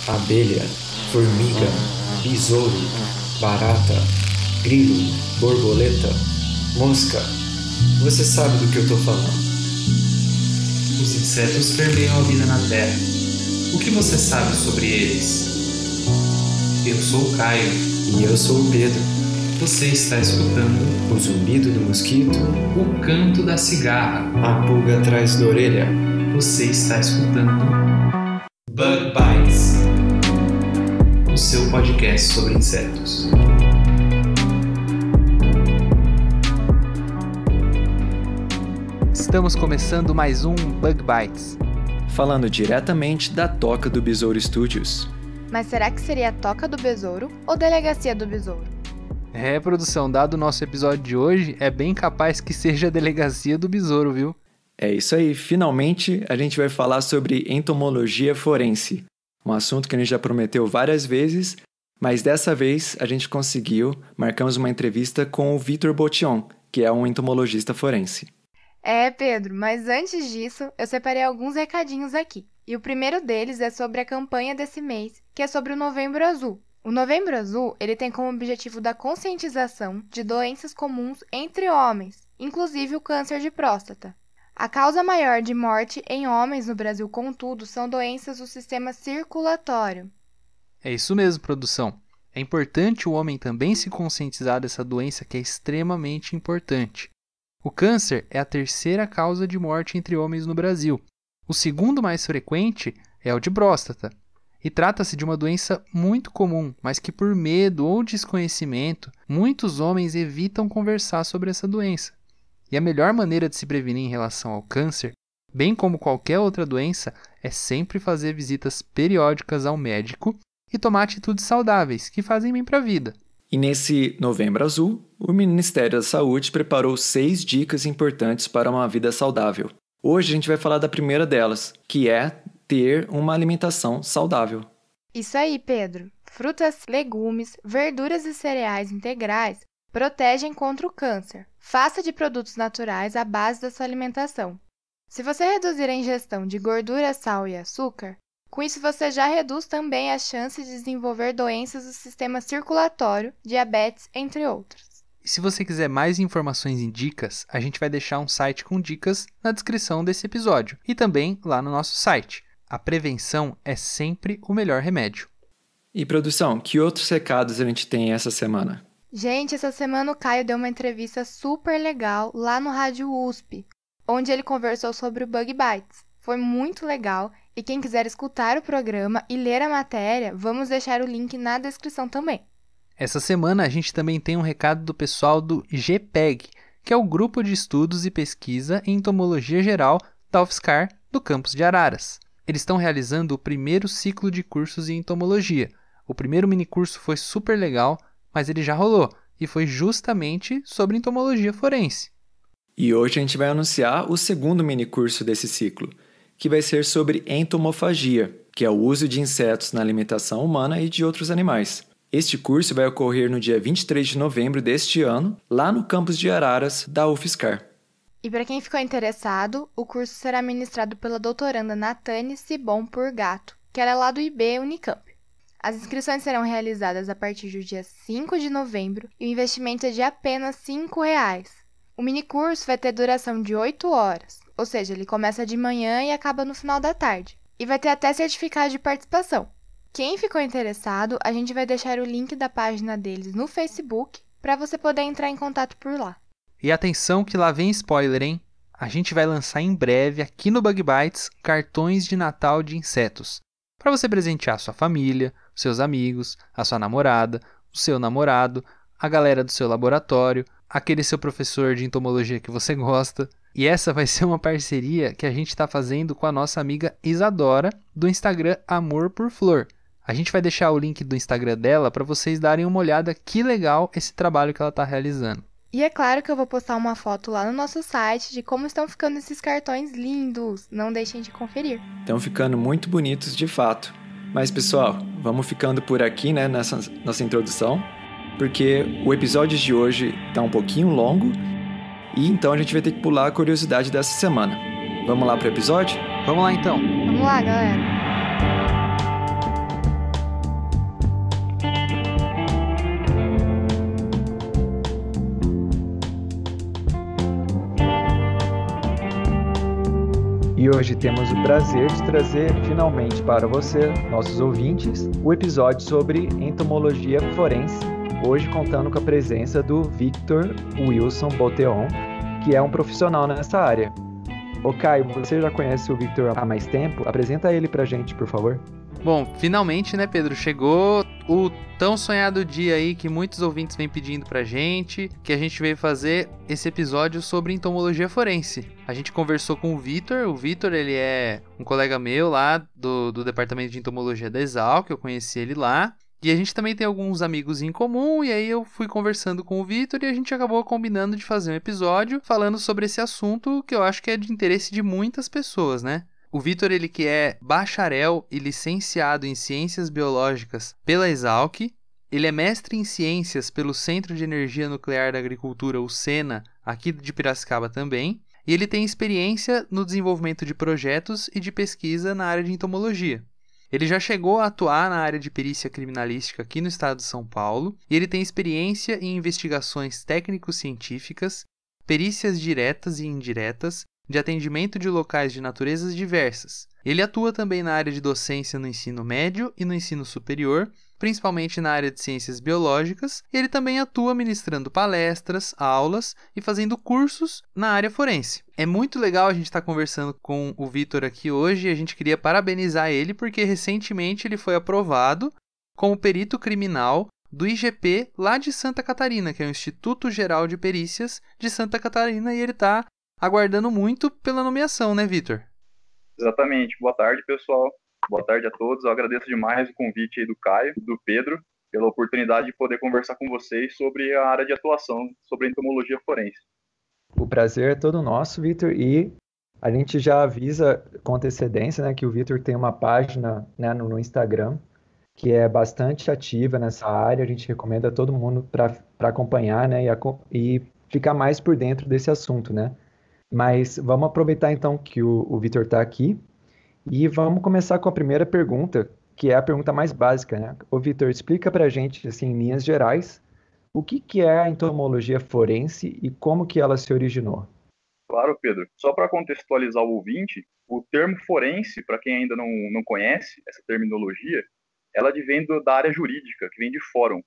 abelha, formiga, besouro, barata, grilo, borboleta, mosca. Você sabe do que eu tô falando. Os insetos permeiam a vida na Terra. O que você sabe sobre eles? Eu sou o Caio. E eu sou o Pedro. Você está escutando O zumbido do mosquito, o canto da cigarra. a pulga atrás da orelha. Você está escutando Bug Bites, o seu podcast sobre insetos. Estamos começando mais um Bug Bites. Falando diretamente da Toca do Besouro Studios. Mas será que seria a Toca do Besouro ou Delegacia do Besouro? Produção, dado o nosso episódio de hoje, é bem capaz que seja a Delegacia do Besouro, viu? É isso aí, finalmente a gente vai falar sobre entomologia forense. Um assunto que a gente já prometeu várias vezes, mas dessa vez a gente conseguiu. Marcamos uma entrevista com o Vitor Botion, que é um entomologista forense. Pedro, mas antes disso, eu separei alguns recadinhos aqui. E o primeiro deles é sobre a campanha desse mês, que é sobre o Novembro Azul. O Novembro Azul, ele tem como objetivo da conscientização de doenças comuns entre homens, inclusive o câncer de próstata. A causa maior de morte em homens no Brasil, contudo, são doenças do sistema circulatório. É isso mesmo, produção. É importante o homem também se conscientizar dessa doença que é extremamente importante. O câncer é a terceira causa de morte entre homens no Brasil. O segundo mais frequente é o de próstata. E trata-se de uma doença muito comum, mas que por medo ou desconhecimento, muitos homens evitam conversar sobre essa doença. E a melhor maneira de se prevenir em relação ao câncer, bem como qualquer outra doença, é sempre fazer visitas periódicas ao médico e tomar atitudes saudáveis, que fazem bem para a vida. E nesse Novembro Azul, o Ministério da Saúde preparou 6 dicas importantes para uma vida saudável. Hoje a gente vai falar da primeira delas, que é ter uma alimentação saudável. Isso aí, Pedro. Frutas, legumes, verduras e cereais integrais protegem contra o câncer. Faça de produtos naturais a base da sua alimentação. Se você reduzir a ingestão de gordura, sal e açúcar, com isso você já reduz também a chance de desenvolver doenças do sistema circulatório, diabetes, entre outras. E se você quiser mais informações e dicas, a gente vai deixar um site com dicas na descrição desse episódio e também lá no nosso site. A prevenção é sempre o melhor remédio. E produção, que outros recados a gente tem essa semana? Gente, essa semana o Caio deu uma entrevista super legal lá no Rádio USP, onde ele conversou sobre o Bug Bites. Foi muito legal e quem quiser escutar o programa e ler a matéria, vamos deixar o link na descrição também. Essa semana a gente também tem um recado do pessoal do GPEG, que é o Grupo de Estudos e Pesquisa em Entomologia Geral da UFSCar do campus de Araras. Eles estão realizando o primeiro ciclo de cursos em entomologia. O primeiro minicurso foi super legal, mas ele já rolou, e foi justamente sobre entomologia forense. E hoje a gente vai anunciar o segundo minicurso desse ciclo, que vai ser sobre entomofagia, que é o uso de insetos na alimentação humana e de outros animais. Este curso vai ocorrer no dia 23 de novembro deste ano, lá no campus de Araras da UFSCar. E para quem ficou interessado, o curso será ministrado pela doutoranda Natane Sibon Purgato, que ela é lá do IB Unicamp. As inscrições serão realizadas a partir do dia 5 de novembro e o investimento é de apenas R$ 5,00. O minicurso vai ter duração de 8 horas, ou seja, ele começa de manhã e acaba no final da tarde. E vai ter até certificado de participação. Quem ficou interessado, a gente vai deixar o link da página deles no Facebook para você poder entrar em contato por lá. E atenção que lá vem spoiler, hein? A gente vai lançar em breve aqui no Bug Bites cartões de Natal de insetos. Para você presentear sua família, seus amigos, a sua namorada, o seu namorado, a galera do seu laboratório, aquele seu professor de entomologia que você gosta. E essa vai ser uma parceria que a gente está fazendo com a nossa amiga Isadora, do Instagram Amor por Flor. A gente vai deixar o link do Instagram dela para vocês darem uma olhada que legal esse trabalho que ela está realizando. E é claro que eu vou postar uma foto lá no nosso site de como estão ficando esses cartões lindos. Não deixem de conferir. Estão ficando muito bonitos de fato. Mas pessoal, vamos ficando por aqui, né, nessa nossa introdução, porque o episódio de hoje está um pouquinho longo e então a gente vai ter que pular a curiosidade dessa semana. Vamos lá pro episódio? Vamos lá então. Vamos lá, galera. E hoje temos o prazer de trazer finalmente para você, nossos ouvintes, o episódio sobre entomologia forense. Hoje contando com a presença do Victor Wilson Boteon, que é um profissional nessa área. Ô Caio, você já conhece o Victor há mais tempo? Apresenta ele pra gente, por favor. Bom, finalmente, né, Pedro? Chegou o tão sonhado dia aí que muitos ouvintes vêm pedindo pra gente, que a gente veio fazer esse episódio sobre entomologia forense. A gente conversou com o Victor, ele é um colega meu lá do departamento de entomologia da Exalc, eu conheci ele lá. E a gente também tem alguns amigos em comum, e aí eu fui conversando com o Victor e a gente acabou combinando de fazer um episódio falando sobre esse assunto que eu acho que é de interesse de muitas pessoas, né? O Victor, ele que é bacharel e licenciado em Ciências Biológicas pela Exalc, ele é mestre em Ciências pelo Centro de Energia Nuclear da Agricultura, o SENA, aqui de Piracicaba também, e ele tem experiência no desenvolvimento de projetos e de pesquisa na área de entomologia. Ele já chegou a atuar na área de perícia criminalística aqui no estado de São Paulo, e ele tem experiência em investigações técnico-científicas, perícias diretas e indiretas, de atendimento de locais de naturezas diversas. Ele atua também na área de docência no ensino médio e no ensino superior, principalmente na área de ciências biológicas, e ele também atua ministrando palestras, aulas e fazendo cursos na área forense. É muito legal a gente estar conversando com o Victor aqui hoje e a gente queria parabenizar ele porque recentemente ele foi aprovado como perito criminal do IGP lá de Santa Catarina, que é o Instituto Geral de Perícias de Santa Catarina, e ele está aguardando muito pela nomeação, né, Victor? Exatamente. Boa tarde, pessoal. Boa tarde a todos. Eu agradeço demais o convite aí do Caio e do Pedro pela oportunidade de poder conversar com vocês sobre a área de atuação, sobre a entomologia forense. O prazer é todo nosso, Victor, e a gente já avisa com antecedência, né, que o Victor tem uma página, né, no Instagram que é bastante ativa nessa área. A gente recomenda a todo mundo para acompanhar, né, e ficar mais por dentro desse assunto, né? Mas vamos aproveitar então que o Victor está aqui e vamos começar com a primeira pergunta, que é a pergunta mais básica, né? Ô Victor, explica para a gente, assim, em linhas gerais, o que é a entomologia forense e como que ela se originou? Claro, Pedro. Só para contextualizar o ouvinte, o termo forense, para quem ainda não conhece essa terminologia, ela advém da área jurídica, que vem de fórum.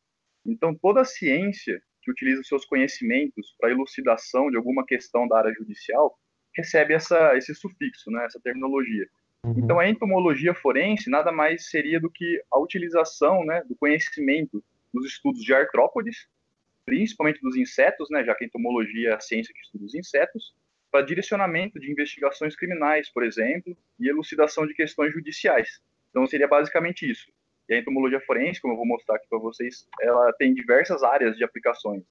Então, toda a ciência que utiliza os seus conhecimentos para elucidação de alguma questão da área judicial, recebe esse sufixo, né, essa terminologia. Então, a entomologia forense nada mais seria do que a utilização, né, do conhecimento dos estudos de artrópodes, principalmente dos insetos, né, já que a entomologia é a ciência que estuda os insetos, para direcionamento de investigações criminais, por exemplo, e elucidação de questões judiciais. Então, seria basicamente isso. E a entomologia forense, como eu vou mostrar aqui para vocês, ela tem diversas áreas de aplicações.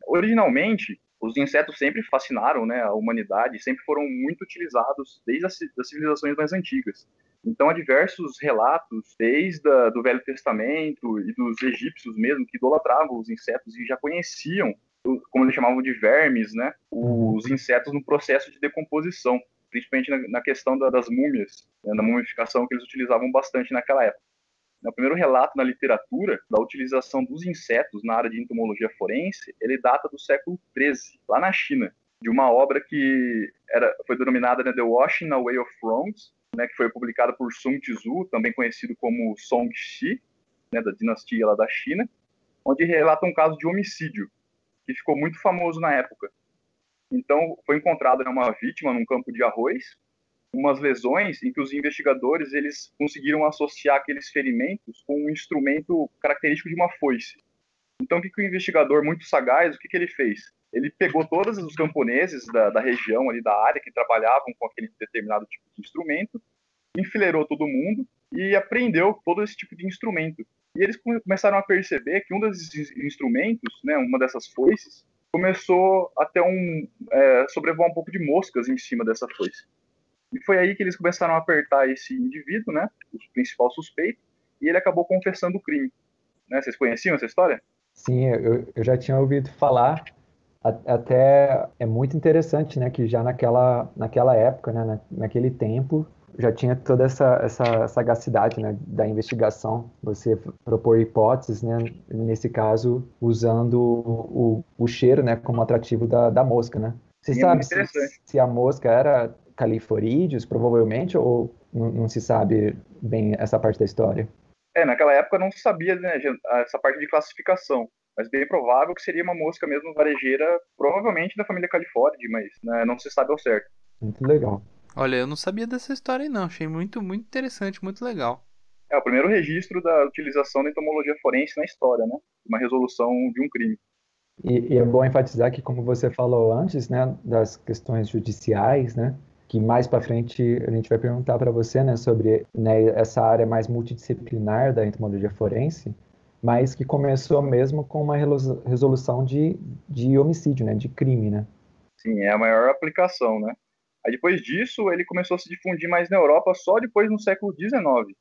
Originalmente, os insetos sempre fascinaram, né, a humanidade, sempre foram muito utilizados desde as civilizações mais antigas. Então, há diversos relatos, desde do Velho Testamento e dos egípcios mesmo, que idolatravam os insetos e já conheciam, como eles chamavam de vermes, né, os insetos no processo de decomposição, principalmente na questão das múmias, né, na mumificação, que eles utilizavam bastante naquela época. O primeiro relato na literatura da utilização dos insetos na área de entomologia forense, ele data do século XIII, lá na China, de uma obra que foi denominada, né, The Washing Away of Wrongs, né, que foi publicada por Sun Tzu, também conhecido como Song Shi, né, da dinastia lá da China, onde relata um caso de homicídio, que ficou muito famoso na época. Então, foi encontrada, né, uma vítima num campo de arroz, umas lesões em que os investigadores eles conseguiram associar aqueles ferimentos com um instrumento característico de uma foice. Então, o que o investigador, muito sagaz, o que ele fez? Ele pegou todos os camponeses da região, ali da área, que trabalhavam com aquele determinado tipo de instrumento, enfileirou todo mundo e apreendeu todo esse tipo de instrumento. E eles começaram a perceber que um desses instrumentos, né, uma dessas foices, começou a ter sobrevoar um pouco de moscas em cima dessa foice. E foi aí que eles começaram a apertar esse indivíduo, né, o principal suspeito, e ele acabou confessando o crime. Né? Vocês conheciam essa história? Sim, eu já tinha ouvido falar. Até é muito interessante, né, que já naquela época, né, naquele tempo, já tinha toda essa sagacidade, né, da investigação, você propor hipóteses, né, nesse caso, usando o cheiro, né, como atrativo da mosca, né? Você sabe se a mosca califorídeos, provavelmente, ou não se sabe bem essa parte da história? Naquela época não se sabia, né, essa parte de classificação, mas bem provável que seria uma mosca mesmo varejeira, provavelmente da família California, mas né, não se sabe ao certo. Muito legal. Olha, eu não sabia dessa história aí não, achei muito, muito interessante, muito legal. É o primeiro registro da utilização da entomologia forense na história, né? Uma resolução de um crime. E é bom enfatizar que, como você falou antes, né, das questões judiciais, né, que mais para frente a gente vai perguntar para você, né, sobre, né, essa área mais multidisciplinar da entomologia forense, mas que começou mesmo com uma resolução de homicídio, né, de crime, né? Sim, é a maior aplicação, né? Aí depois disso, ele começou a se difundir mais na Europa só depois no século XIX,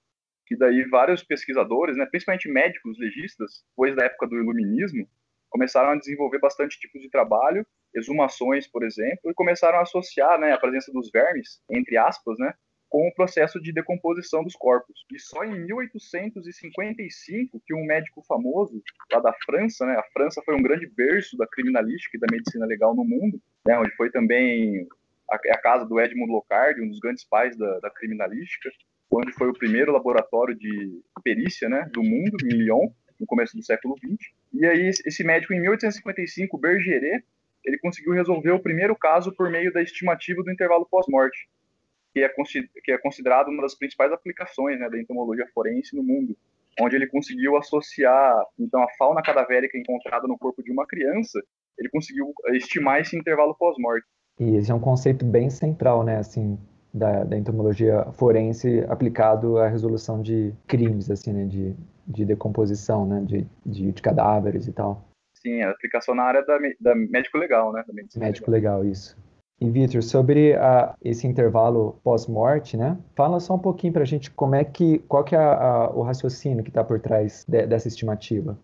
que daí vários pesquisadores, né, principalmente médicos legistas, depois da época do Iluminismo, começaram a desenvolver bastante tipos de trabalho, exumações, por exemplo, e começaram a associar, né, a presença dos vermes, entre aspas, né, com o processo de decomposição dos corpos. E só em 1855 que um médico famoso lá da França, né, a França foi um grande berço da criminalística e da medicina legal no mundo, né, onde foi também a casa do Edmond Locard, um dos grandes pais da criminalística, onde foi o primeiro laboratório de perícia, né, do mundo, em Lyon, no começo do século XX. E aí, esse médico, em 1855, Bergeret, ele conseguiu resolver o primeiro caso por meio da estimativa do intervalo pós-morte, que é considerado uma das principais aplicações, né, da entomologia forense no mundo, onde ele conseguiu associar, então, a fauna cadavérica encontrada no corpo de uma criança, ele conseguiu estimar esse intervalo pós-morte. E esse é um conceito bem central, né, assim, da entomologia forense aplicado à resolução de crimes, assim, né, de decomposição, né, de cadáveres e tal. Sim, a aplicação na área da médico legal, né, da medicina médico legal, isso. E, Vitor, sobre esse intervalo pós-morte, né, fala só um pouquinho para a gente qual que é o raciocínio que está por trás dessa estimativa.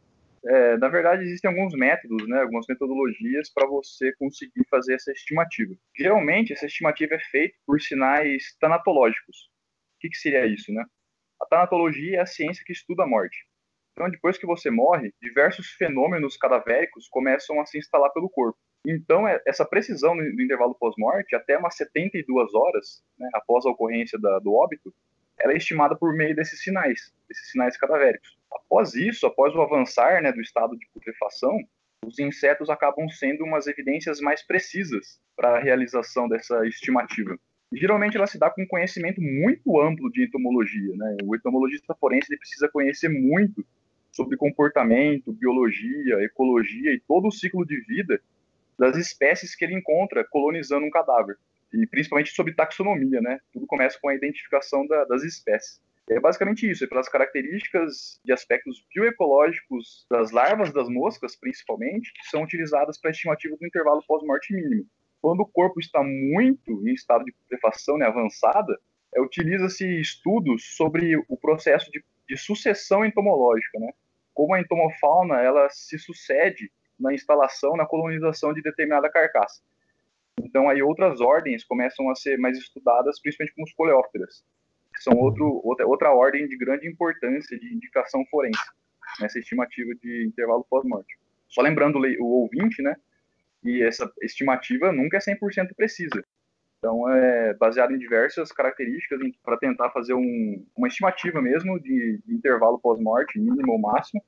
Na verdade, existem alguns métodos, né, algumas metodologias para você conseguir fazer essa estimativa. Geralmente, essa estimativa é feita por sinais tanatológicos. O que seria isso, né? A tanatologia é a ciência que estuda a morte. Então, depois que você morre, diversos fenômenos cadavéricos começam a se instalar pelo corpo. Então, essa precisão do intervalo pós-morte, até umas 72 horas, né, após a ocorrência do óbito, ela é estimada por meio desses sinais cadavéricos. Após isso, após o avançar, né, do estado de putrefação, os insetos acabam sendo umas evidências mais precisas para a realização dessa estimativa. E, geralmente ela se dá com um conhecimento muito amplo de entomologia, né? O entomologista forense ele precisa conhecer muito sobre comportamento, biologia, ecologia e todo o ciclo de vida das espécies que ele encontra colonizando um cadáver. E principalmente sobre taxonomia, né? Tudo começa com a identificação das espécies. É basicamente isso, é pelas características de aspectos bioecológicos das larvas das moscas, principalmente, que são utilizadas para a estimativa do intervalo pós-morte mínimo. Quando o corpo está muito em estado de putrefação, né, avançada, utiliza-se estudos sobre o processo de sucessão entomológica, né? Como a entomofauna ela se sucede na instalação, na colonização de determinada carcaça. Então, aí outras ordens começam a ser mais estudadas, principalmente como os coleópteras, que são outra ordem de grande importância de indicação forense, nessa estimativa de intervalo pós-morte. Só lembrando o ouvinte, né, e essa estimativa nunca é 100% precisa. Então, é baseado em diversas características para tentar fazer uma estimativa mesmo de intervalo pós-morte, mínimo ou máximo,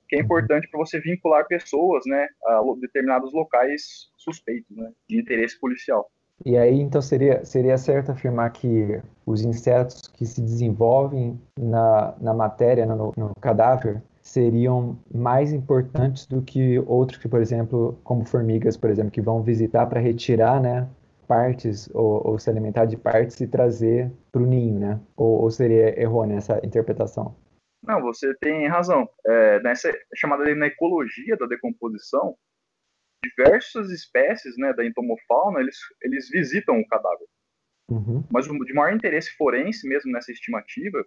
que é importante para você vincular pessoas, né, a determinados locais suspeitos, né, de interesse policial. E aí, então, seria certo afirmar que os insetos que se desenvolvem na matéria, no cadáver, seriam mais importantes do que outros que, por exemplo, como formigas, por exemplo, que vão visitar para retirar, né, partes ou se alimentar de partes e trazer para o ninho, né? Ou seria errônea essa interpretação? Não, você tem razão. Nessa chamada na ecologia da decomposição, diversas espécies, né, da entomofauna, eles visitam o cadáver. Uhum. Mas o de maior interesse forense mesmo nessa estimativa,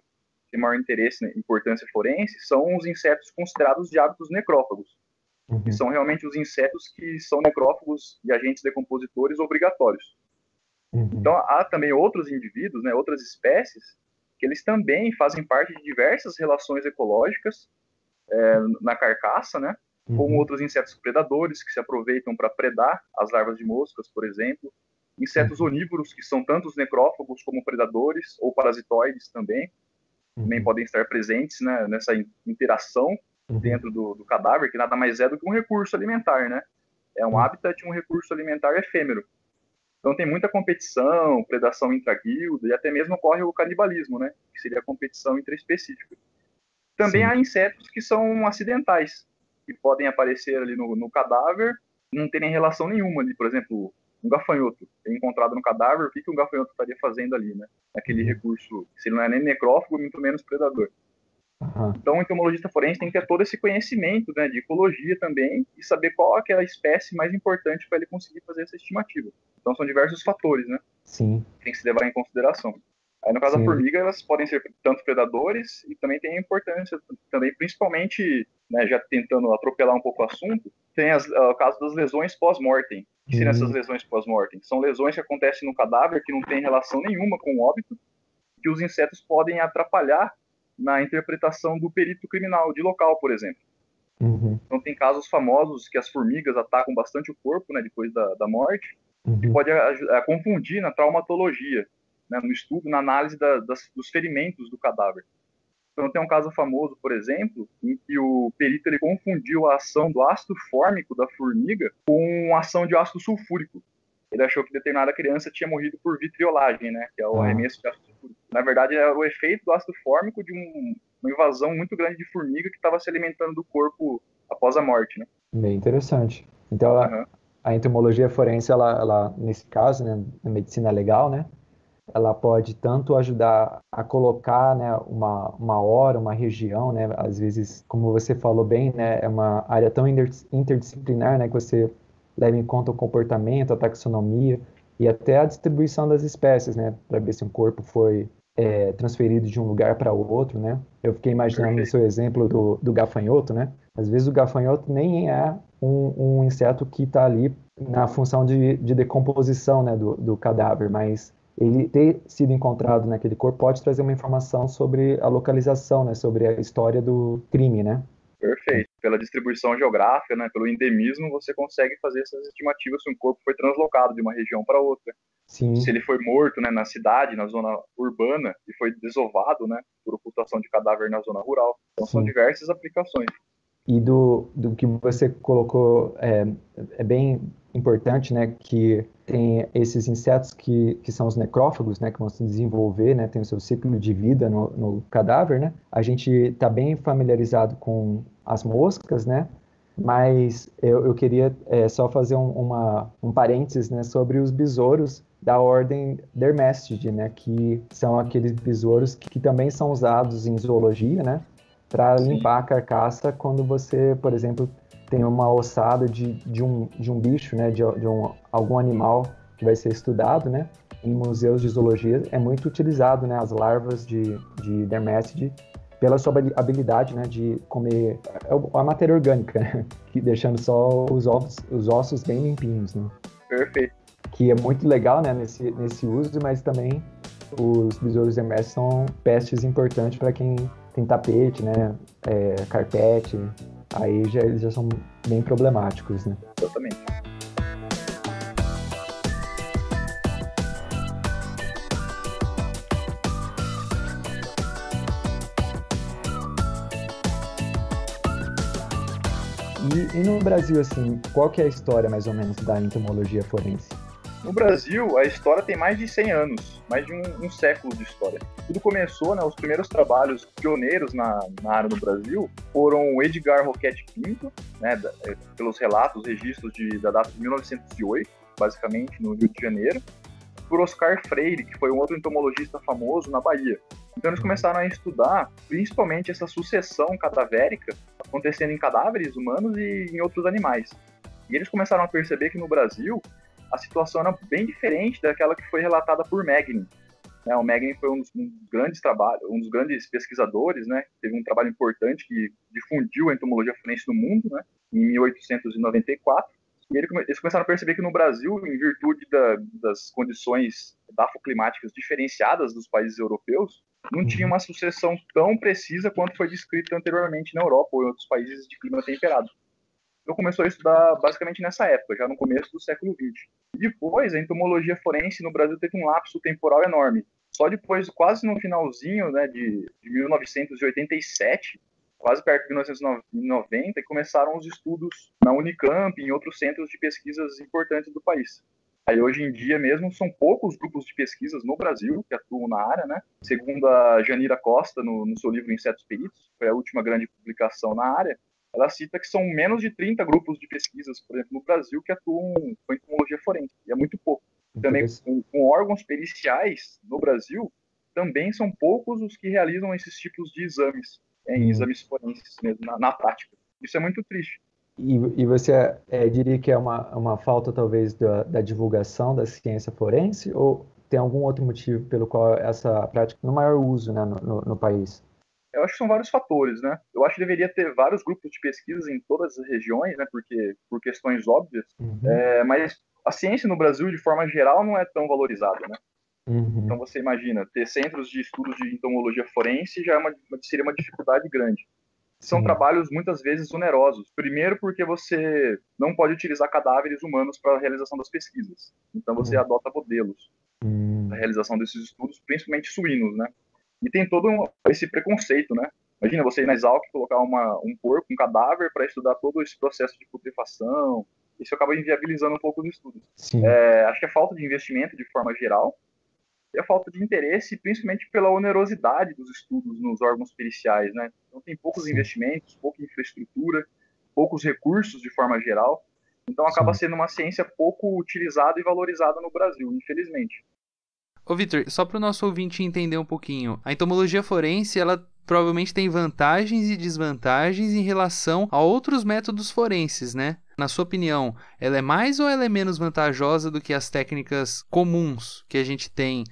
de maior interesse, né, importância forense, são os insetos considerados de hábitos necrófagos. Uhum. Que são realmente os insetos que são necrófagos e agentes decompositores obrigatórios. Uhum. Então, há também outros indivíduos, né, outras espécies, que eles também fazem parte de diversas relações ecológicas na carcaça, né, como outros insetos predadores que se aproveitam para predar as larvas de moscas, por exemplo, insetos onívoros, que são tanto os necrófagos como predadores, ou parasitoides também podem estar presentes, né, nessa interação dentro do cadáver, que nada mais é do que um recurso alimentar, né? É um habitat, um recurso alimentar efêmero. Então tem muita competição, predação intra-guilda, e até mesmo ocorre o canibalismo, né? Que seria a competição intraespecífica. Também há insetos que são acidentais, que podem aparecer ali no cadáver, não terem relação nenhuma ali. Por exemplo, um gafanhoto é encontrado no cadáver, o que um gafanhoto estaria fazendo ali, né? Aquele recurso, se ele não é nem necrófago, muito menos predador. Então, o entomologista forense tem que ter todo esse conhecimento, né, de ecologia também e saber qual é a espécie mais importante para ele conseguir fazer essa estimativa. Então, são diversos fatores, né? Sim. Tem que se levar em consideração. Aí, no caso da formiga, elas podem ser tanto predadores e também tem a importância, também, principalmente, né, já tentando atropelar um pouco o assunto, tem o caso das lesões pós-mortem. O que seriam essas lesões pós-mortem? São lesões que acontecem no cadáver que não tem relação nenhuma com o óbito, que os insetos podem atrapalhar na interpretação do perito criminal de local, por exemplo. Então tem casos famosos que as formigas atacam bastante o corpo, né, depois da morte, e pode confundir na traumatologia, né, no estudo, na análise dos ferimentos do cadáver. Então tem um caso famoso, por exemplo, em que o perito ele confundiu a ação do ácido fórmico da formiga com a ação de ácido sulfúrico. Ele achou que determinada criança tinha morrido por vitriolagem, né, que é o arremesso de ácido sulfúrico. Na verdade, é o efeito do ácido fórmico de uma invasão muito grande de formiga que estava se alimentando do corpo após a morte, né? Bem interessante. Então, a entomologia forense, ela, nesse caso, né, na medicina legal, né, ela pode tanto ajudar a colocar, né, uma hora, uma região, né, às vezes, como você falou bem, né, é uma área tão interdisciplinar, né, que você leva em conta o comportamento, a taxonomia e até a distribuição das espécies, né, para ver se um corpo foi transferido de um lugar para outro, né. Eu fiquei imaginando no seu exemplo do gafanhoto, né. Às vezes o gafanhoto nem é um inseto que está ali na função de decomposição, né, do cadáver, mas ele ter sido encontrado naquele corpo pode trazer uma informação sobre a localização, né, sobre a história do crime, né? Perfeito. Pela distribuição geográfica, né, pelo endemismo, você consegue fazer essas estimativas se um corpo foi translocado de uma região para outra. Sim. Se ele foi morto, né, na cidade, na zona urbana, e foi desovado, né, por ocultação de cadáver na zona rural. Então são diversas aplicações. E do que você colocou é bem importante, né, que tem esses insetos que são os necrófagos, né, que vão se desenvolver, né, tem o seu ciclo de vida no cadáver, né. A gente está bem familiarizado com as moscas, né, mas eu queria só fazer um parênteses, né, sobre os besouros da ordem Dermestidae, né, que são aqueles besouros que também são usados em zoologia, né, para limpar a carcaça quando você, por exemplo, tem uma ossada de um bicho, né, de algum animal que vai ser estudado, né, em museus de zoologia é muito utilizado, né, as larvas de Dermestidae pela sua habilidade, né, de comer a matéria orgânica, né, que deixando só os ossos bem limpinhos, né. Perfeito. Que é muito legal, né, nesse uso, mas também os besouros Dermestidae são pestes importantes para quem tem tapete, né, carpete, aí eles já são bem problemáticos, né? Exatamente. E no Brasil, assim, qual que é a história, mais ou menos, da entomologia forense? No Brasil, a história tem mais de 100 anos, mais de um século de história. Tudo começou, né, os primeiros trabalhos pioneiros na área no Brasil foram o Edgar Roquette Pinto, né, pelos relatos, registros da data de 1908, basicamente, no Rio de Janeiro, por Oscar Freire, que foi um outro entomologista famoso na Bahia. Então eles começaram a estudar principalmente essa sucessão cadavérica acontecendo em cadáveres humanos e em outros animais. E eles começaram a perceber que no Brasil a situação era bem diferente daquela que foi relatada por Megnin. O Megnin foi um dos grandes pesquisadores, né? Teve um trabalho importante que difundiu a entomologia forense no mundo, né? Em 1894. E eles começaram a perceber que no Brasil, em virtude das condições dafoclimáticas diferenciadas dos países europeus, não tinha uma sucessão tão precisa quanto foi descrita anteriormente na Europa ou em outros países de clima temperado. Então começou a estudar basicamente nessa época, já no começo do século XX. E depois, a entomologia forense no Brasil teve um lapso temporal enorme. Só depois, quase no finalzinho, né, de 1987, quase perto de 1990, que começaram os estudos na Unicamp e em outros centros de pesquisas importantes do país. Aí, hoje em dia mesmo, são poucos grupos de pesquisas no Brasil que atuam na área, né? Segundo a Janira Costa, no seu livro Insetos Peritos, que foi a última grande publicação na área, ela cita que são menos de 30 grupos de pesquisas, por exemplo, no Brasil, que atuam com entomologia forense, e é muito pouco. Também com órgãos periciais no Brasil, também são poucos os que realizam esses tipos de exames, exames forenses mesmo, na prática. Isso é muito triste. E você diria que é uma falta, talvez, da divulgação da ciência forense, ou tem algum outro motivo pelo qual essa prática no maior uso, né, no país? Eu acho que são vários fatores, né? Eu acho que deveria ter vários grupos de pesquisa em todas as regiões, né? Porque por questões óbvias. Mas a ciência no Brasil, de forma geral, não é tão valorizada, né? Então você imagina, ter centros de estudos de entomologia forense já seria uma dificuldade grande. São trabalhos muitas vezes onerosos. Primeiro porque você não pode utilizar cadáveres humanos para a realização das pesquisas. Então você adota modelos para a realização desses estudos, principalmente suínos, né? E tem todo esse preconceito, né? Imagina você ir na Exalc e colocar um porco, um cadáver, para estudar todo esse processo de putrefação. Isso acaba inviabilizando um pouco os estudos. Acho que a falta de investimento de forma geral e a falta de interesse, principalmente pela onerosidade dos estudos nos órgãos periciais, né? Então tem poucos investimentos, pouca infraestrutura, poucos recursos de forma geral. Então acaba sendo uma ciência pouco utilizada e valorizada no Brasil, infelizmente. Ô Vitor, só para o nosso ouvinte entender um pouquinho, a entomologia forense, ela provavelmente tem vantagens e desvantagens em relação a outros métodos forenses, né? Na sua opinião, ela é mais ou ela é menos vantajosa do que as técnicas comuns que a gente tem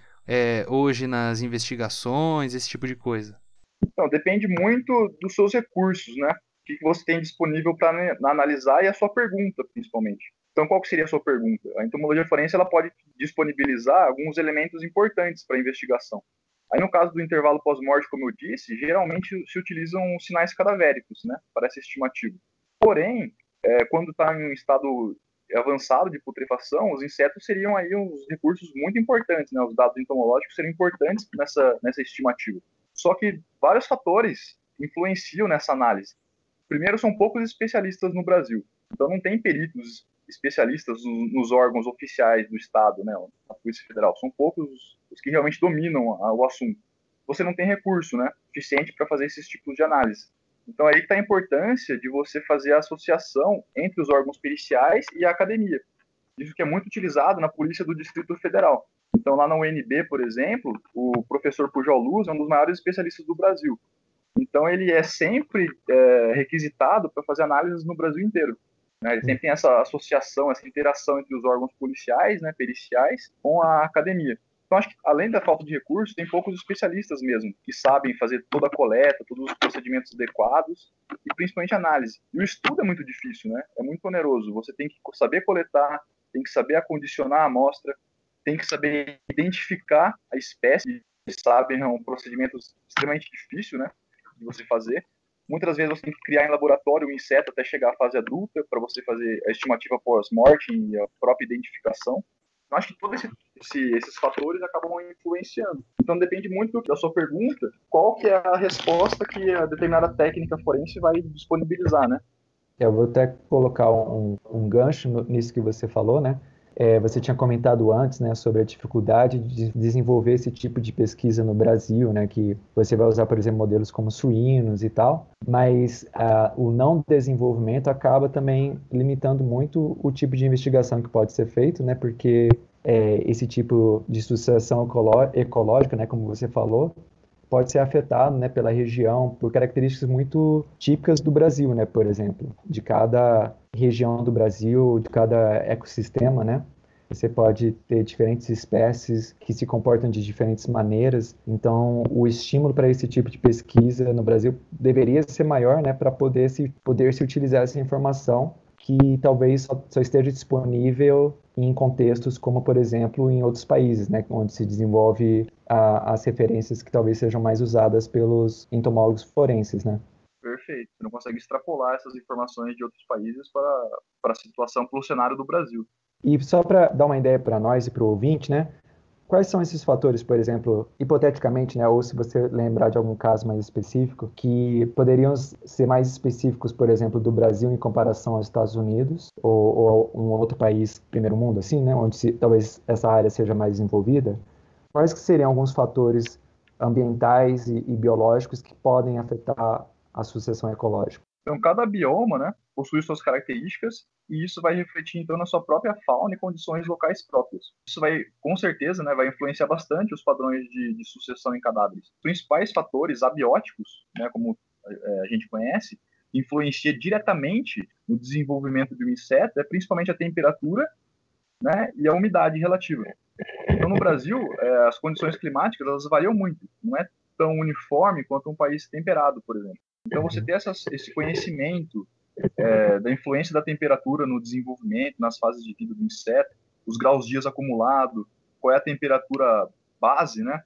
hoje nas investigações, esse tipo de coisa? Então, depende muito dos seus recursos, né? O que você tem disponível para analisar e a sua pergunta, principalmente. Então, qual que seria a sua pergunta? A entomologia forense ela pode disponibilizar alguns elementos importantes para a investigação. Aí, no caso do intervalo pós-morte, como eu disse, geralmente se utilizam sinais cadavéricos, né, para essa estimativa. Porém, quando está em um estado avançado de putrefação, os insetos seriam aí uns recursos muito importantes, né? Os dados entomológicos seriam importantes nessa estimativa. Só que vários fatores influenciam nessa análise. Primeiro, são poucos especialistas no Brasil. Então, não tem peritos especialistas nos órgãos oficiais do Estado, né, a Polícia Federal. São poucos os que realmente dominam o assunto. Você não tem recurso, né, suficiente para fazer esses tipos de análise. Então, aí está a importância de você fazer a associação entre os órgãos periciais e a academia. Isso que é muito utilizado na Polícia do Distrito Federal. Então, lá na UNB, por exemplo, o professor Pujol Luz é um dos maiores especialistas do Brasil. Então, ele é sempre requisitado para fazer análises no Brasil inteiro. Ele sempre tem essa associação, essa interação entre os órgãos policiais, né, periciais, com a academia. Então, acho que, além da falta de recursos, tem poucos especialistas mesmo, que sabem fazer toda a coleta, todos os procedimentos adequados, e principalmente análise. E o estudo é muito difícil, né? É muito oneroso. Você tem que saber coletar, tem que saber acondicionar a amostra, tem que saber identificar a espécie, sabe? É um procedimento extremamente difícil, né, de você fazer. Muitas vezes você tem que criar em laboratório o inseto até chegar à fase adulta, para você fazer a estimativa pós-morte e a própria identificação. Eu acho que todos esses fatores acabam influenciando. Então depende muito da sua pergunta, qual que é a resposta que a determinada técnica forense vai disponibilizar, né? Eu vou até colocar um gancho nisso que você falou, né? Você tinha comentado antes, né, sobre a dificuldade de desenvolver esse tipo de pesquisa no Brasil, né, que você vai usar, por exemplo, modelos como suínos e tal, mas o não desenvolvimento acaba também limitando muito o tipo de investigação que pode ser feito, né, porque esse tipo de sucessão ecológica, né, como você falou, pode ser afetado, né, pela região, por características muito típicas do Brasil, né, por exemplo, de cada região do Brasil, de cada ecossistema, né? Você pode ter diferentes espécies que se comportam de diferentes maneiras. Então, o estímulo para esse tipo de pesquisa no Brasil deveria ser maior, né, para poder se utilizar essa informação que talvez só esteja disponível em contextos como, por exemplo, em outros países, né, onde se desenvolve as referências que talvez sejam mais usadas pelos entomólogos forenses, né? Perfeito. Você não consegue extrapolar essas informações de outros países para a situação, para o cenário do Brasil. E só para dar uma ideia para nós e para o ouvinte, né? Quais são esses fatores, por exemplo, hipoteticamente, né, ou se você lembrar de algum caso mais específico, que poderiam ser mais específicos, por exemplo, do Brasil em comparação aos Estados Unidos ou um outro país primeiro mundo, assim, né, onde talvez essa área seja mais desenvolvida? Quais que seriam alguns fatores ambientais e biológicos que podem afetar a sucessão ecológica? Então, cada bioma, né, possui suas características e isso vai refletir, então, na sua própria fauna e condições locais próprias. Isso vai, com certeza, né, vai influenciar bastante os padrões de sucessão em cadáveres. Os principais fatores abióticos, né, como a gente conhece, influencia diretamente no desenvolvimento de um inseto, é principalmente a temperatura, né, e a umidade relativa. Então, no Brasil, as condições climáticas elas variam muito. Não é tão uniforme quanto um país temperado, por exemplo. Então, você ter esse conhecimento da influência da temperatura no desenvolvimento, nas fases de vida do inseto, os graus dias acumulados, qual é a temperatura base, né,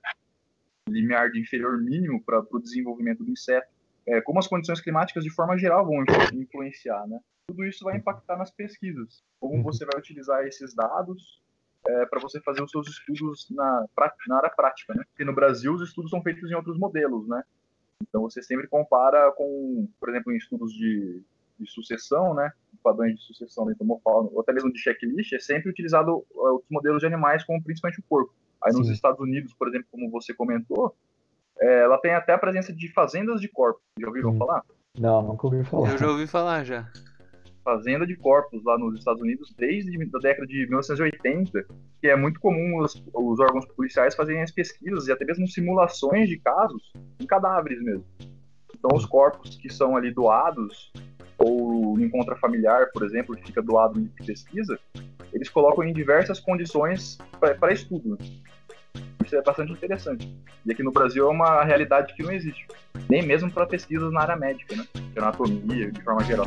limiar de inferior mínimo para o desenvolvimento do inseto, como as condições climáticas de forma geral vão influenciar, né? Tudo isso vai impactar nas pesquisas. Como você vai utilizar esses dados para você fazer os seus estudos na área prática, né? Porque no Brasil os estudos são feitos em outros modelos, né? Então você sempre compara com, por exemplo, em estudos de sucessão, né? Padrões de sucessão da entomofauna, ou até mesmo de checklist, é sempre utilizado outros modelos de animais, como principalmente o porco. Aí nos Estados Unidos, por exemplo, como você comentou, ela tem até a presença de fazendas de corpos. Já ouviram falar? Não, nunca ouvi falar. Eu já ouvi falar, já. Fazenda de corpos lá nos Estados Unidos desde a década de 1980, que é muito comum os órgãos policiais fazerem as pesquisas e até mesmo simulações de casos em cadáveres mesmo. Então os corpos que são ali doados ou em encontro familiar, por exemplo, que fica doado em pesquisa, eles colocam em diversas condições para estudo. Isso é bastante interessante. E aqui no Brasil é uma realidade que não existe, nem mesmo para pesquisas na área médica, né? De anatomia, de forma geral.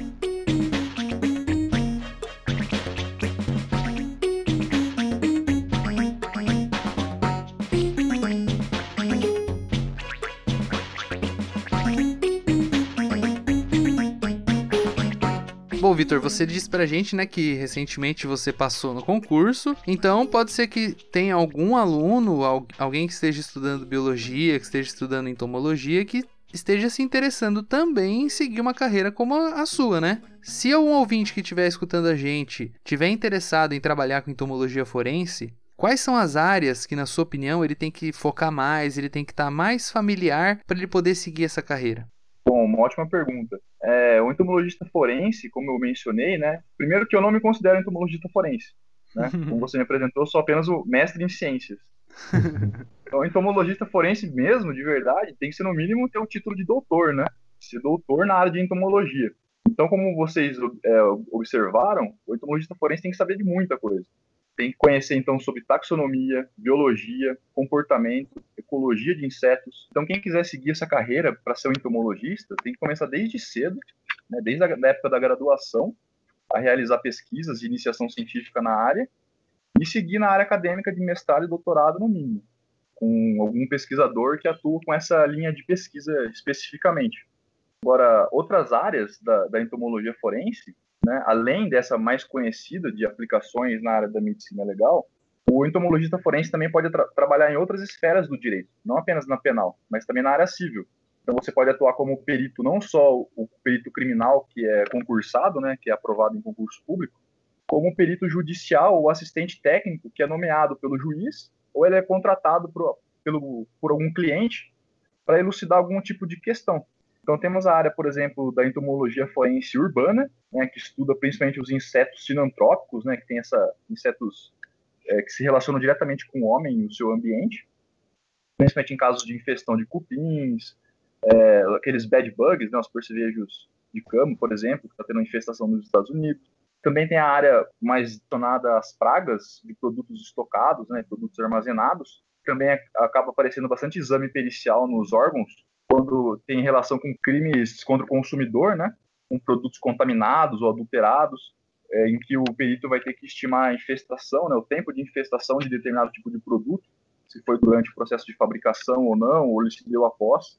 Bom, Vitor, você disse pra gente, né, que recentemente você passou no concurso, então pode ser que tenha algum aluno, alguém que esteja estudando biologia, que esteja estudando entomologia, que esteja se interessando também em seguir uma carreira como a sua, né? Se algum ouvinte que estiver escutando a gente estiver interessado em trabalhar com entomologia forense, quais são as áreas que, na sua opinião, ele tem que focar mais, ele tem que estar mais familiar para ele poder seguir essa carreira? Bom, uma ótima pergunta. O entomologista forense, como eu mencionei, né? Primeiro que eu não me considero entomologista forense, né? Como você me apresentou, eu sou apenas o mestre em ciências. Então, o entomologista forense mesmo, de verdade, tem que ser no mínimo ter o título de doutor, né? Ser doutor na área de entomologia. Então, como vocês observaram, o entomologista forense tem que saber de muita coisa. Tem que conhecer, então, sobre taxonomia, biologia, comportamento, ecologia de insetos. Então, quem quiser seguir essa carreira para ser um entomologista, tem que começar desde cedo, né, desde a época da graduação, a realizar pesquisas de iniciação científica na área e seguir na área acadêmica de mestrado e doutorado, no mínimo, com algum pesquisador que atua com essa linha de pesquisa especificamente. Agora, outras áreas da entomologia forense, né, além dessa mais conhecida de aplicações na área da medicina legal, o entomologista forense também pode trabalhar em outras esferas do direito, não apenas na penal, mas também na área civil. Então você pode atuar como perito, não só o perito criminal, que é concursado, né, que é aprovado em concurso público, como perito judicial ou assistente técnico, que é nomeado pelo juiz, ou ele é contratado por algum cliente para elucidar algum tipo de questão. Então temos a área, por exemplo, da entomologia forense urbana, né, que estuda principalmente os insetos sinantrópicos, né, que tem insetos que se relacionam diretamente com o homem e o seu ambiente, principalmente em casos de infestação de cupins, aqueles bed bugs, né, os percevejos de camo, por exemplo, que está tendo infestação nos Estados Unidos. Também tem a área mais relacionada às pragas de produtos estocados, né, produtos armazenados. Também acaba aparecendo bastante exame pericial nos órgãos, quando tem relação com crimes contra o consumidor, né, com produtos contaminados ou adulterados, em que o perito vai ter que estimar a infestação, né, o tempo de infestação de determinado tipo de produto, se foi durante o processo de fabricação ou não, ou se deu após.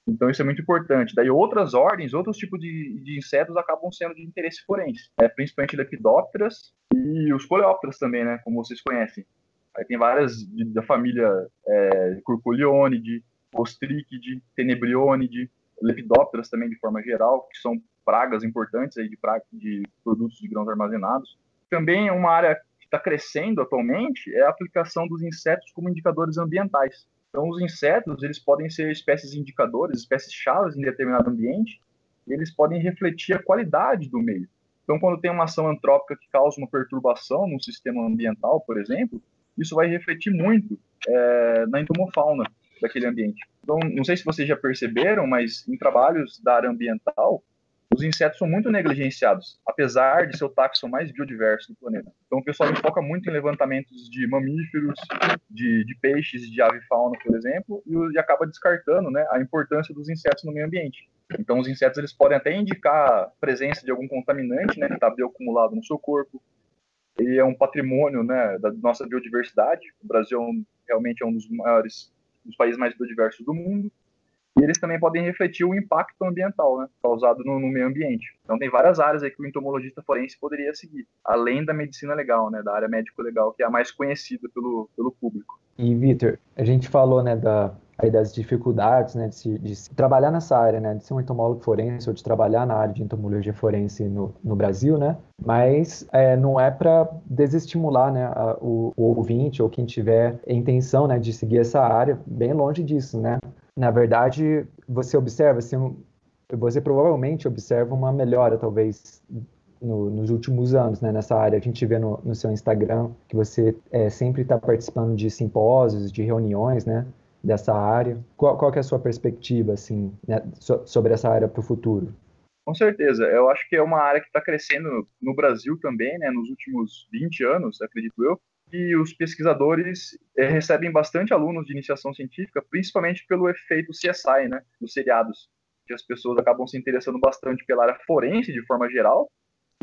Então isso é muito importante. Daí outras ordens, outros tipos de insetos acabam sendo de interesse forense, principalmente lepidópteras e os coleópteras também, né, como vocês conhecem. Aí tem várias da família Curculionidae, Ostricidae, Tenebrionidae, lepidópteras também de forma geral, que são pragas importantes aí de produtos de grãos armazenados. Também uma área que está crescendo atualmente é a aplicação dos insetos como indicadores ambientais. Então, os insetos, eles podem ser espécies indicadores, espécies-chave em determinado ambiente, e eles podem refletir a qualidade do meio. Então, quando tem uma ação antrópica que causa uma perturbação no sistema ambiental, por exemplo, isso vai refletir muito na entomofauna daquele ambiente. Então, não sei se vocês já perceberam, mas em trabalhos da área ambiental, os insetos são muito negligenciados, apesar de ser o taxon mais biodiverso do planeta. Então, o pessoal foca muito em levantamentos de mamíferos, de peixes, de avifauna, por exemplo, e acaba descartando, né, a importância dos insetos no meio ambiente. Então, os insetos eles podem até indicar a presença de algum contaminante, né, que está bioacumulado no seu corpo. Ele é um patrimônio, né, da nossa biodiversidade. O Brasil realmente é um dos países mais biodiversos do mundo. E eles também podem refletir o impacto ambiental, né, causado no meio ambiente. Então tem várias áreas aí que o entomologista forense poderia seguir, além da medicina legal, né, da área médico-legal, que é a mais conhecida pelo público. E, Vitor, a gente falou, né, das dificuldades, né, de se trabalhar nessa área, né, de ser um entomólogo forense ou de trabalhar na área de entomologia forense no Brasil, né, mas não é para desestimular, né, o ouvinte ou quem tiver a intenção, né, de seguir essa área, bem longe disso, né. Na verdade, você provavelmente observa uma melhora, talvez, nos últimos anos, né, nessa área. A gente vê no seu Instagram que você sempre está participando de simpósios, de reuniões, né, dessa área. Qual que é a sua perspectiva, assim, né, sobre essa área para o futuro? Com certeza. Eu acho que é uma área que está crescendo no Brasil também, né, nos últimos 20 anos, acredito eu. E os pesquisadores recebem bastante alunos de iniciação científica, principalmente pelo efeito CSI, né, dos seriados, que as pessoas acabam se interessando bastante pela área forense de forma geral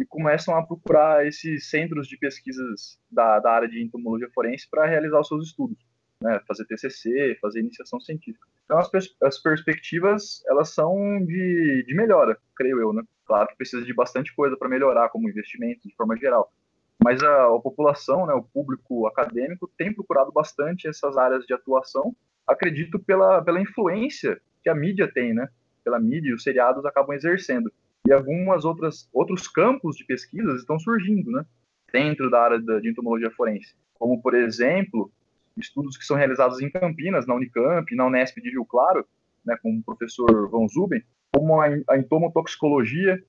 e começam a procurar esses centros de pesquisas da área de entomologia forense para realizar os seus estudos, né, fazer TCC, fazer iniciação científica. Então as perspectivas elas são de melhora, creio eu, né? Claro que precisa de bastante coisa para melhorar, como investimento de forma geral. Mas a população, né, o público acadêmico, tem procurado bastante essas áreas de atuação, acredito pela influência que a mídia tem, né? Pela mídia e os seriados acabam exercendo. E outros campos de pesquisas estão surgindo, né? Dentro da área de entomologia forense. Como, por exemplo, estudos que são realizados em Campinas, na Unicamp, na Unesp de Rio Claro, né, com o professor Von Zuben, como a entomotoxicologia,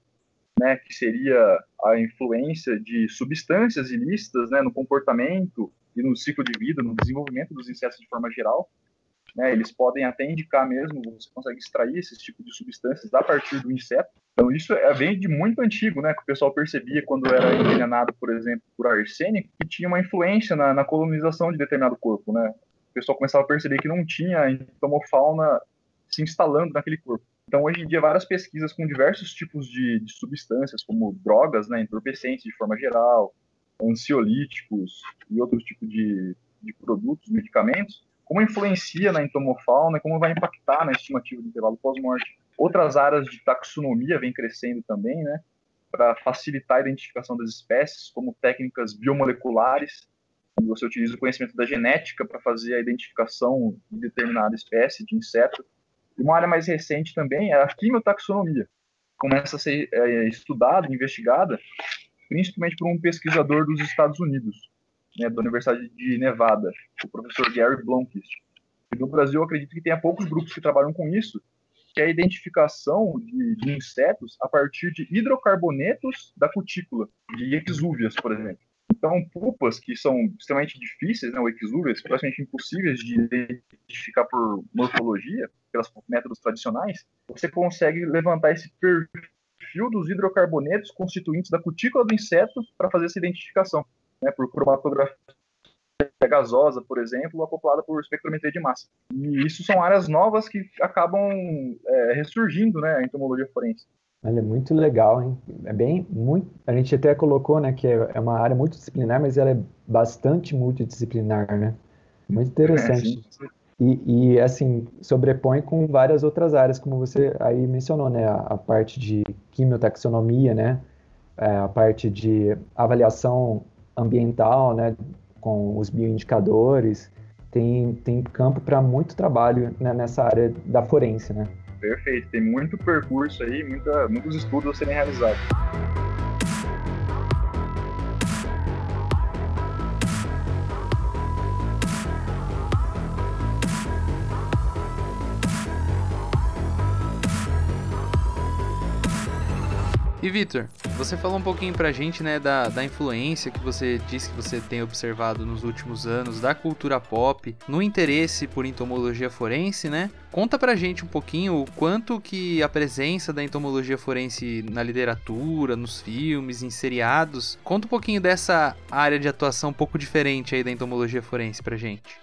né, que seria a influência de substâncias ilícitas, né, no comportamento e no ciclo de vida, no desenvolvimento dos insetos de forma geral. Né, eles podem até indicar mesmo, você consegue extrair esses tipos de substâncias a partir do inseto. Então isso vem de muito antigo, né, que o pessoal percebia quando era envenenado, por exemplo, por arsênico, que tinha uma influência na colonização de determinado corpo. Né? O pessoal começava a perceber que não tinha entomofauna se instalando naquele corpo. Então, hoje em dia, várias pesquisas com diversos tipos de substâncias, como drogas, né, entorpecentes de forma geral, ansiolíticos e outros tipos de produtos, medicamentos, como influencia na entomofauna, como vai impactar na estimativa do intervalo pós-morte. Outras áreas de taxonomia vêm crescendo também, né, para facilitar a identificação das espécies, como técnicas biomoleculares, onde você utiliza o conhecimento da genética para fazer a identificação de determinada espécie de inseto. E uma área mais recente também é a quimiotaxonomia. Começa a ser estudada, investigada, principalmente por um pesquisador dos Estados Unidos, né, da Universidade de Nevada, o professor Gary Blomqvist. E no Brasil, eu acredito que tenha poucos grupos que trabalham com isso, que é a identificação de insetos a partir de hidrocarbonetos da cutícula, de exúvias, por exemplo. Então, pupas que são extremamente difíceis, né, ou exúvias, praticamente impossíveis de identificar por morfologia, pelos métodos tradicionais, você consegue levantar esse perfil dos hidrocarbonetos constituintes da cutícula do inseto para fazer essa identificação, né, por cromatografia gasosa, por exemplo, acoplada por espectrometria de massa. E isso são áreas novas que acabam ressurgindo, né, a entomologia forense. Olha, muito legal, hein? A gente até colocou, né, que é uma área multidisciplinar, mas ela é bastante multidisciplinar, né? Muito interessante. E assim, sobrepõe com várias outras áreas, como você aí mencionou, né? A parte de quimiotaxonomia, né? A parte de avaliação ambiental, né? Com os bioindicadores. Tem campo para muito trabalho, né, nessa área da forense, né? Perfeito, tem muito percurso aí, muitos estudos a serem realizados. E Vitor, você falou um pouquinho pra gente, né, da influência que você disse que você tem observado nos últimos anos da cultura pop, no interesse por entomologia forense, né? Conta pra gente um pouquinho o quanto que a presença da entomologia forense na literatura, nos filmes, em seriados, conta um pouquinho dessa área de atuação um pouco diferente aí da entomologia forense pra gente.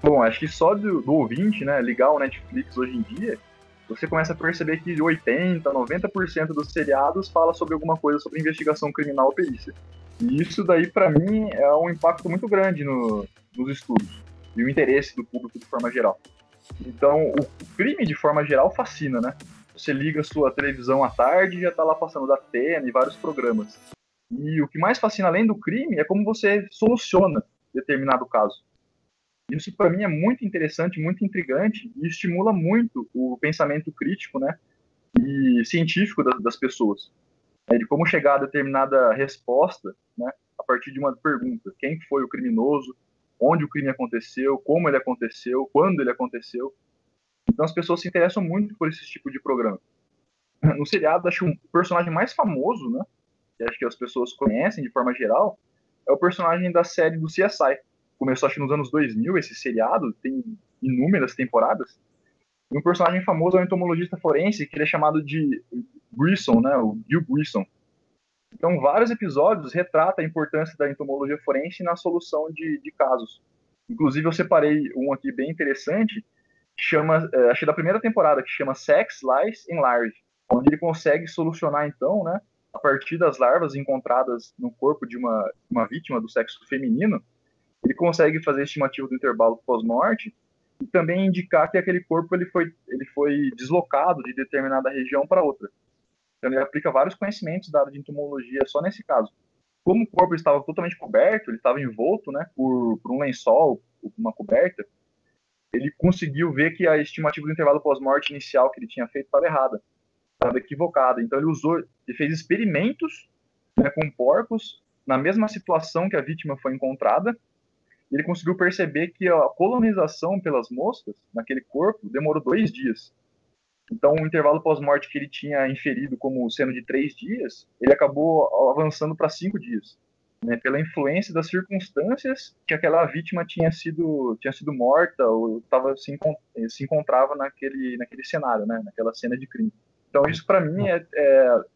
Bom, acho que só do ouvinte, né, ligar o Netflix hoje em dia, você começa a perceber que 80%, 90% dos seriados fala sobre alguma coisa sobre investigação criminal ou perícia. E isso daí, para mim, é um impacto muito grande nos estudos e o interesse do público de forma geral. Então, o crime, de forma geral, fascina, né? Você liga a sua televisão à tarde e já tá lá passando da Atena e vários programas. E o que mais fascina, além do crime, é como você soluciona determinado caso. Isso, para mim, é muito interessante, muito intrigante e estimula muito o pensamento crítico, né, e científico das pessoas, né, de como chegar a determinada resposta, né, a partir de uma pergunta. Quem foi o criminoso? Onde o crime aconteceu? Como ele aconteceu? Quando ele aconteceu? Então, as pessoas se interessam muito por esse tipo de programa. No seriado, acho que o personagem mais famoso, né, que acho que as pessoas conhecem de forma geral, é o personagem da série do CSI. Começou, acho que nos anos 2000, esse seriado, tem inúmeras temporadas. E um personagem famoso é um entomologista forense, que ele é chamado de Grissom, né, o Gil Grissom. Então, vários episódios retratam a importância da entomologia forense na solução de casos. Inclusive, eu separei um aqui bem interessante, que chama, acho que da primeira temporada, que chama Sex, Lies and Larvae, onde ele consegue solucionar, então, né, a partir das larvas encontradas no corpo de uma vítima do sexo feminino, ele consegue fazer a estimativa do intervalo pós-morte e também indicar que aquele corpo ele foi deslocado de determinada região para outra. Então ele aplica vários conhecimentos da área de entomologia só nesse caso. Como o corpo estava totalmente coberto, ele estava envolto, né, por um lençol, uma coberta, ele conseguiu ver que a estimativa do intervalo pós-morte inicial que ele tinha feito estava errada, estava equivocada. Então ele fez experimentos, né, com porcos na mesma situação que a vítima foi encontrada. Ele conseguiu perceber que a colonização pelas moscas naquele corpo demorou 2 dias. Então, o intervalo pós-morte que ele tinha inferido como sendo de 3 dias, ele acabou avançando para 5 dias, né, pela influência das circunstâncias que aquela vítima tinha sido morta ou se encontrava naquele cenário, né, naquela cena de crime. Então, isso para mim,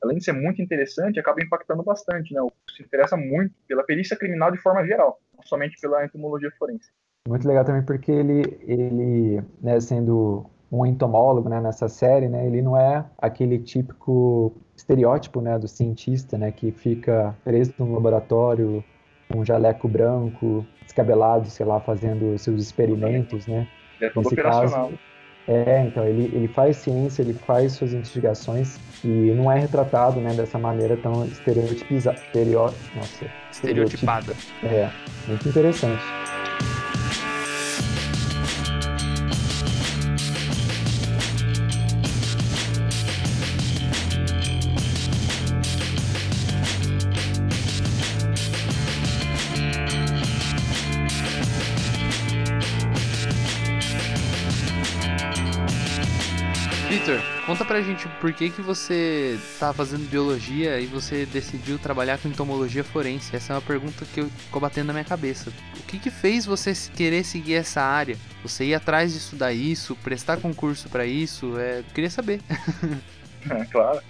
além de ser muito interessante, acaba impactando bastante, né? Se interessa muito pela perícia criminal de forma geral, não somente pela entomologia forense. Muito legal também porque ele, né, sendo um entomólogo, né, nessa série, né, ele não é aquele típico estereótipo, né, do cientista, né, que fica preso num laboratório com um jaleco branco, descabelado, sei lá, fazendo seus experimentos, né? É todo operacional. Então, ele faz ciência, ele faz suas investigações e não é retratado, né, dessa maneira tão estereotipada. Muito interessante. Vitor, conta pra gente por que você tá fazendo biologia e você decidiu trabalhar com entomologia forense. Essa é uma pergunta que ficou batendo na minha cabeça. O que fez você querer seguir essa área? Você ir atrás de estudar isso, prestar concurso pra isso? Queria saber. Claro.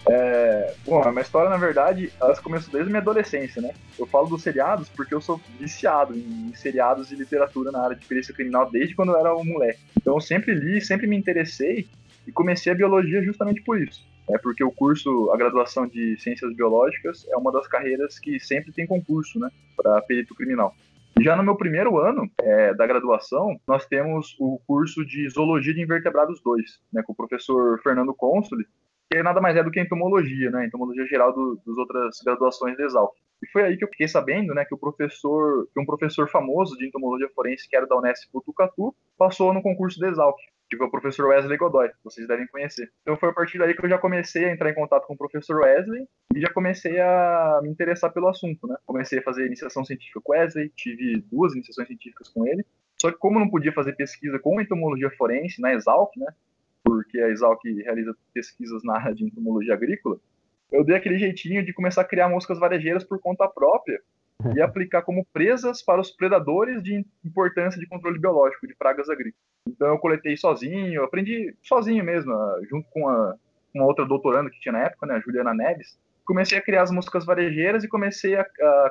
Bom, a minha história, na verdade, ela começou desde a minha adolescência, né? Eu falo dos seriados porque eu sou viciado em seriados e literatura na área de perícia criminal desde quando eu era um moleque. Então eu sempre li, sempre me interessei e comecei a biologia justamente por isso. Porque o curso, a graduação de Ciências Biológicas é uma das carreiras que sempre tem concurso, né, para perito criminal. Já no meu primeiro ano da graduação, nós temos o curso de Zoologia de Invertebrados 2, né, com o professor Fernando Consoli, que nada mais é do que entomologia, né, entomologia geral das outras graduações da Exalc. E foi aí que eu fiquei sabendo, né, que um professor famoso de entomologia forense, que era da Unesp Botucatu, passou no concurso da Exalc, que foi o professor Wesley Godoy, vocês devem conhecer. Então foi a partir daí que eu já comecei a entrar em contato com o professor Wesley e já comecei a me interessar pelo assunto, né? Comecei a fazer iniciação científica com o Wesley, tive 2 iniciações científicas com ele. Só que como não podia fazer pesquisa com entomologia forense na Exalc, né? Porque a Exalc realiza pesquisas na área de entomologia agrícola, eu dei aquele jeitinho de começar a criar moscas varejeiras por conta própria e aplicar como presas para os predadores de importância de controle biológico de pragas agrícolas. Então eu coletei sozinho, eu aprendi sozinho mesmo, junto com uma outra doutoranda que tinha na época, né, a Juliana Neves. Comecei a criar as moscas varejeiras e comecei a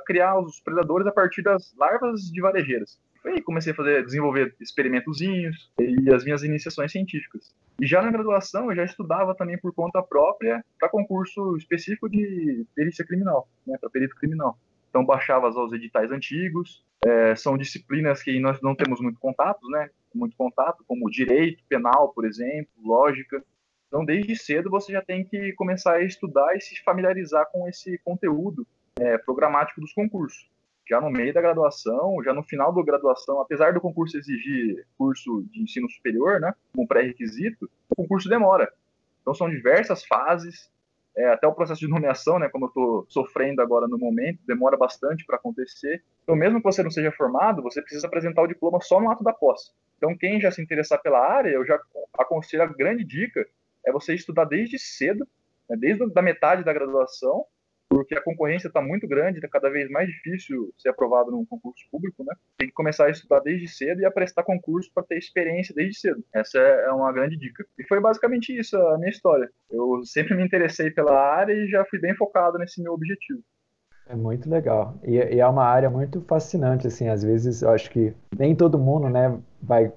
criar os predadores a partir das larvas de varejeiras. Aí comecei a desenvolver experimentozinhos e as minhas iniciações científicas. E já na graduação eu já estudava também por conta própria para concurso específico de perícia criminal, né, para perito criminal. Então baixava os editais antigos, são disciplinas que nós não temos muito contato, como direito penal, por exemplo, lógica. Então desde cedo você já tem que começar a estudar e se familiarizar com esse conteúdo programático dos concursos. Já no meio da graduação, já no final da graduação, apesar do concurso exigir curso de ensino superior, né, como pré-requisito, o concurso demora. Então são diversas fases, até o processo de nomeação, né, como eu estou sofrendo agora no momento, demora bastante para acontecer. Então mesmo que você não seja formado, você precisa apresentar o diploma só no ato da posse. Então quem já se interessar pela área, eu já aconselho, a grande dica é você estudar desde cedo, né, desde a metade da graduação, porque a concorrência está muito grande, está cada vez mais difícil ser aprovado num concurso público, né? Tem que começar a estudar desde cedo e a prestar concurso para ter experiência desde cedo. Essa é uma grande dica. E foi basicamente isso a minha história. Eu sempre me interessei pela área e já fui bem focado nesse meu objetivo. É muito legal. E é uma área muito fascinante, assim, às vezes eu acho que nem todo mundo, né, vai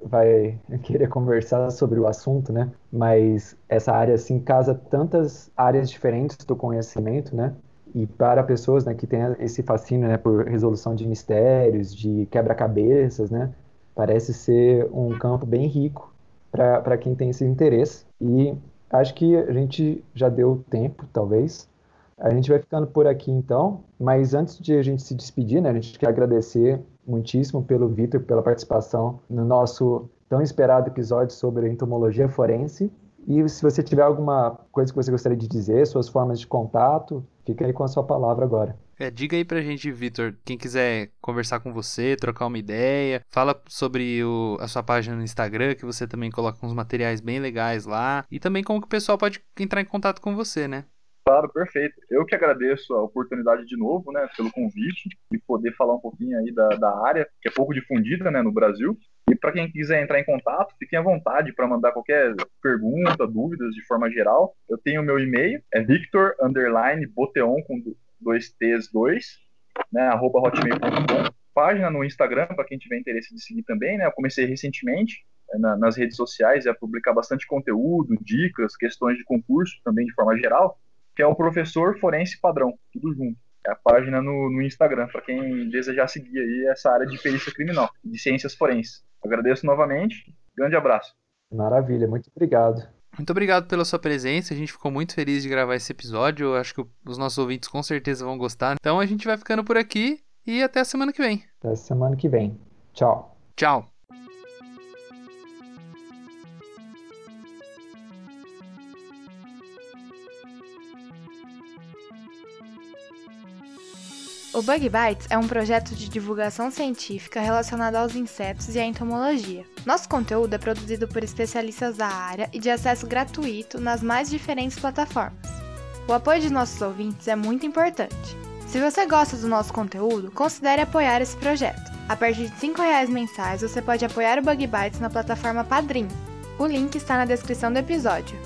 querer conversar sobre o assunto, né? Mas essa área, assim, casa tantas áreas diferentes do conhecimento, né? E para pessoas, né, que têm esse fascínio, né, por resolução de mistérios, de quebra-cabeças, né, parece ser um campo bem rico para quem tem esse interesse. E acho que a gente já deu tempo, talvez. A gente vai ficando por aqui, então. Mas antes de a gente se despedir, né, a gente quer agradecer muitíssimo pelo Vitor, pela participação no nosso tão esperado episódio sobre entomologia forense. E se você tiver alguma coisa que você gostaria de dizer, suas formas de contato, fica aí com a sua palavra agora. Diga aí pra gente, Vitor, quem quiser conversar com você, trocar uma ideia, fala sobre a sua página no Instagram, que você também coloca uns materiais bem legais lá, e também como que o pessoal pode entrar em contato com você, né? Claro, perfeito. Eu que agradeço a oportunidade de novo, né, pelo convite, de poder falar um pouquinho aí da área, que é pouco difundida, né, no Brasil. E para quem quiser entrar em contato, fiquem à vontade para mandar qualquer pergunta, dúvidas de forma geral. Eu tenho o meu e-mail, é victor_boteon com 2T2, né, @hotmail.com. Página no Instagram, para quem tiver interesse de seguir também, né? Eu comecei recentemente nas redes sociais a publicar bastante conteúdo, dicas, questões de concurso também de forma geral, que é o Professor Forense Padrão, tudo junto. É a página no Instagram, para quem desejar seguir aí essa área de perícia criminal, de ciências forenses. Agradeço novamente, grande abraço. Maravilha, muito obrigado. Muito obrigado pela sua presença, a gente ficou muito feliz de gravar esse episódio, eu acho que os nossos ouvintes com certeza vão gostar. Então a gente vai ficando por aqui e até a semana que vem. Até a semana que vem. Tchau. Tchau. O Bug Bites é um projeto de divulgação científica relacionado aos insetos e à entomologia. Nosso conteúdo é produzido por especialistas da área e de acesso gratuito nas mais diferentes plataformas. O apoio de nossos ouvintes é muito importante. Se você gosta do nosso conteúdo, considere apoiar esse projeto. A partir de R$5 mensais, você pode apoiar o Bug Bites na plataforma Padrim. O link está na descrição do episódio.